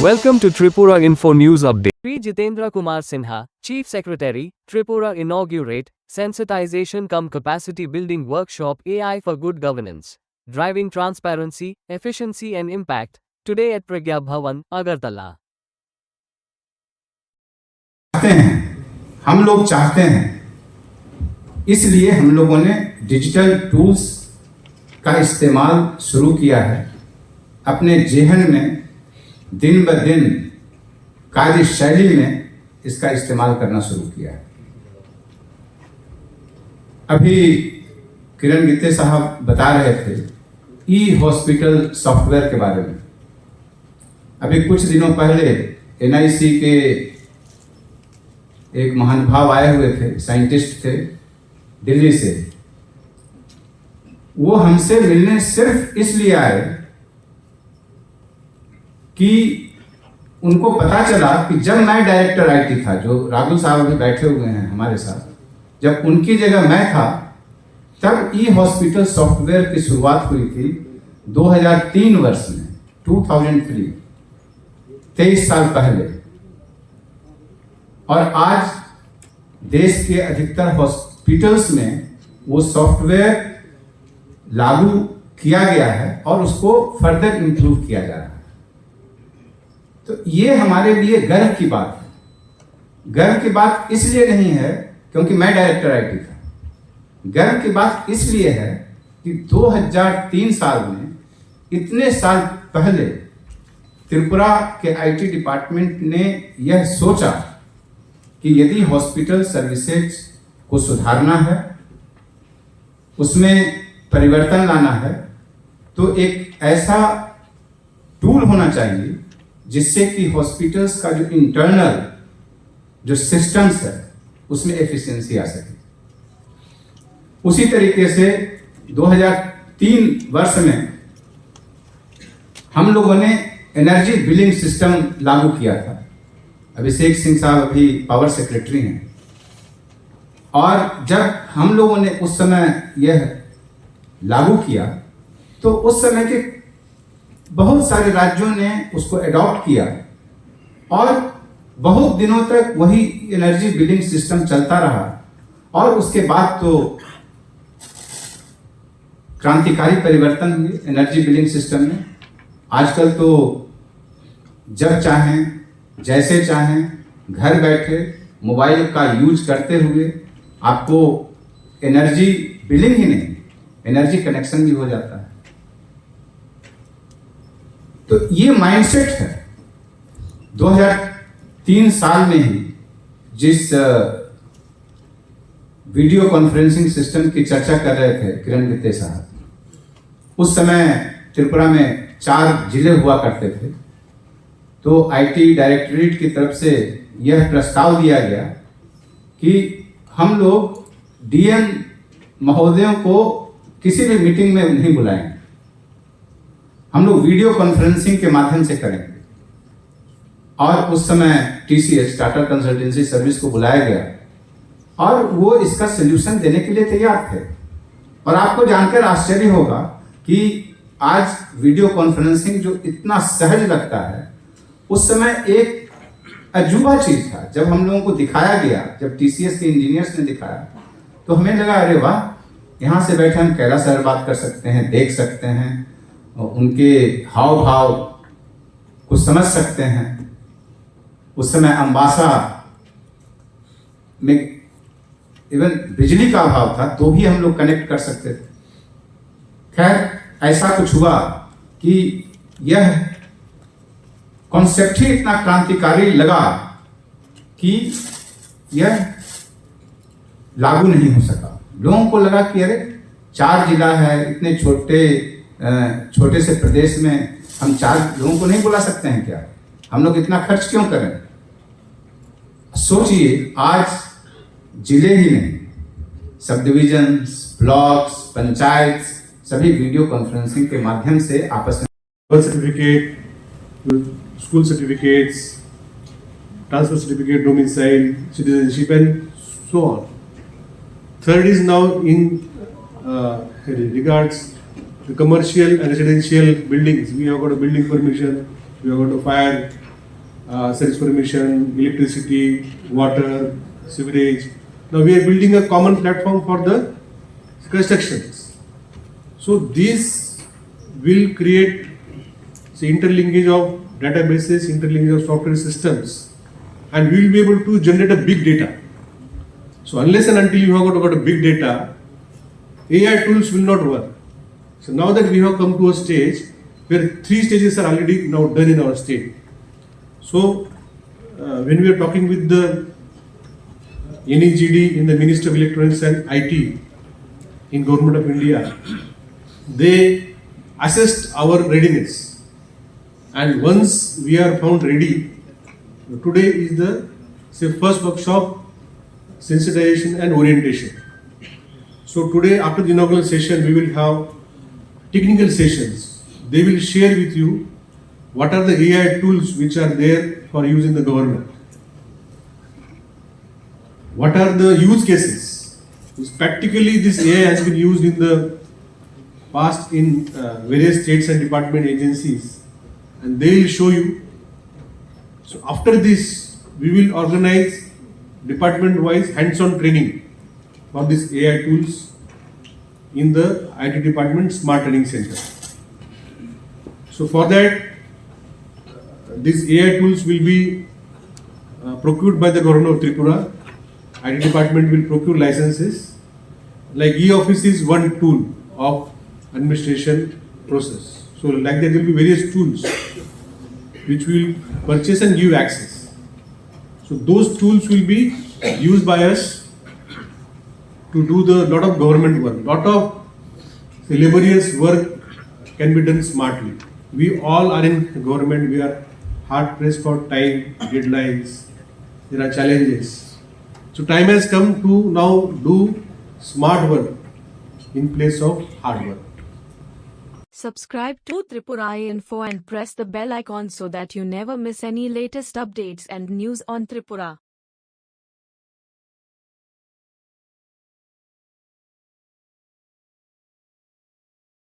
Welcome to Tripura Info News Update. Sri Jitendra Kumar Sinha, Chief Secretary, Tripura inaugurate Sensitization cum Capacity Building Workshop AI for Good Governance, Driving Transparency, Efficiency and Impact, today at Pragya Bhavan, Agartala. हम लोग चाहते हैं, इसलिए हम लोगों ने digital tools का इस्तेमाल शुरू किया है। अपने जेहन में दिन ब दिन कार्यशैली में इसका इस्तेमाल करना शुरू किया है। अभी किरण गित्ते साहब बता रहे थे ई हॉस्पिटल सॉफ्टवेयर के बारे में। अभी कुछ दिनों पहले एनआईसी के एक महानुभाव आए हुए थे, साइंटिस्ट थे दिल्ली से। वो हमसे मिलने सिर्फ इसलिए आए कि उनको पता चला कि जब मैं डायरेक्टर आईटी था, जो राघुल साहब भी बैठे हुए हैं हमारे साथ, जब उनकी जगह मैं था, तब ई हॉस्पिटल सॉफ्टवेयर की शुरुआत हुई थी 2003 वर्ष में, 2003, 23 साल पहले। और आज देश के अधिकतर हॉस्पिटल्स में वो सॉफ्टवेयर लागू किया गया है और उसको फर्दर इंप्रूव किया जा रहा है। तो ये हमारे लिए गर्व की बात है। गर्व की बात इसलिए नहीं है क्योंकि मैं डायरेक्टर आईटी था, गर्व की बात इसलिए है कि 2003 साल में, इतने साल पहले, त्रिपुरा के आईटी डिपार्टमेंट ने यह सोचा कि यदि हॉस्पिटल सर्विसेज को सुधारना है, उसमें परिवर्तन लाना है, तो एक ऐसा टूल होना चाहिए जिससे कि हॉस्पिटल्स का जो इंटरनल जो सिस्टम्स है उसमें एफिशिएंसी आ सके। उसी तरीके से 2003 वर्ष में हम लोगों ने एनर्जी बिलिंग सिस्टम लागू किया था। अभिषेक सिंह साहब अभी पावर सेक्रेटरी हैं, और जब हम लोगों ने उस समय यह लागू किया तो उस समय के बहुत सारे राज्यों ने उसको अडॉप्ट किया और बहुत दिनों तक वही एनर्जी बिलिंग सिस्टम चलता रहा। और उसके बाद तो क्रांतिकारी परिवर्तन हुए एनर्जी बिलिंग सिस्टम में। आजकल तो जब चाहें, जैसे चाहें, घर बैठे मोबाइल का यूज करते हुए आपको एनर्जी बिलिंग ही नहीं, एनर्जी कनेक्शन भी हो जाता है। तो ये माइंडसेट है। 2003 साल में ही जिस वीडियो कॉन्फ्रेंसिंग सिस्टम की चर्चा कर रहे थे किरण गित्ते साहब, उस समय त्रिपुरा में 4 जिले हुआ करते थे। तो आईटी डायरेक्टरेट की तरफ से यह प्रस्ताव दिया गया कि हम लोग डीएम महोदयों को किसी भी मीटिंग में नहीं बुलाएंगे, हम लोग वीडियो कॉन्फ्रेंसिंग के माध्यम से करेंगे। और उस समय टीसीएस, टाटा कंसल्टेंसी सर्विस को बुलाया गया और वो इसका सलूशन देने के लिए तैयार थे। और आपको जानकर आश्चर्य होगा कि आज वीडियो कॉन्फ्रेंसिंग जो इतना सहज लगता है, उस समय एक अजूबा चीज था। जब हम लोगों को दिखाया गया, जब टीसीएस के इंजीनियर्स ने दिखाया, तो हमें लगा अरे वाह, यहाँ से बैठे हम कैला सर बात कर सकते हैं, देख सकते हैं, उनके हाव भाव को समझ सकते हैं। उस समय अम्बासा में इवन बिजली का अभाव था, तो भी हम लोग कनेक्ट कर सकते थे। खैर, ऐसा कुछ हुआ कि यह कॉन्सेप्ट ही इतना क्रांतिकारी लगा कि यह लागू नहीं हो सका। लोगों को लगा कि अरे 4 जिला है, इतने छोटे से प्रदेश में हम 4 लोगों को नहीं बुला सकते हैं क्या? हम लोग इतना खर्च क्यों करें? सोचिए, आज जिले ही नहीं, सब डिविजन्स, ब्लॉक्स, पंचायत सभी वीडियो कॉन्फ्रेंसिंग के माध्यम से आपस में birth certificate, school certificates, transfer certificate, domicile, citizenship and so on. Third is now in regards the commercial and residential buildings. We have got a building permission, we have got a fire service permission, electricity, water, sewerage. Now we are building a common platform for the constructions. So this will create the interlinkage of databases, interlinkage of software systems, and we will be able to generate a big data. So unless and until you have got a big data, AI tools will not work. So now that we have come to a stage where 3 stages are already now done in our state. So when we are talking with the NEGD in the Ministry of Electronics and IT in Government of India, they assessed our readiness. And once we are found ready, today is the first workshop, sensitization and orientation. So today after the inaugural session, we will have technical sessions. They will share with you what are the AI tools which are there for use in the government. What are the use cases? Practically this AI has been used in the past in various states and department agencies, and they will show you. So after this, we will organize department-wise hands-on training for these AI tools in the IT department Smart Training Center. So for that, these AI tools will be procured by the Government of Tripura. IT department will procure licenses. Like e-office is one tool of administration process. So like there will be various tools which will purchase and give access. So those tools will be used by us to do the lot of government work. Lot of laborious work can be done smartly. We all are in government. We are hard pressed for time, deadlines. There are challenges. So time has come to now do smart work in place of hard work. Subscribe to Tripura Info and press the bell icon so that you never miss any latest updates and news on Tripura.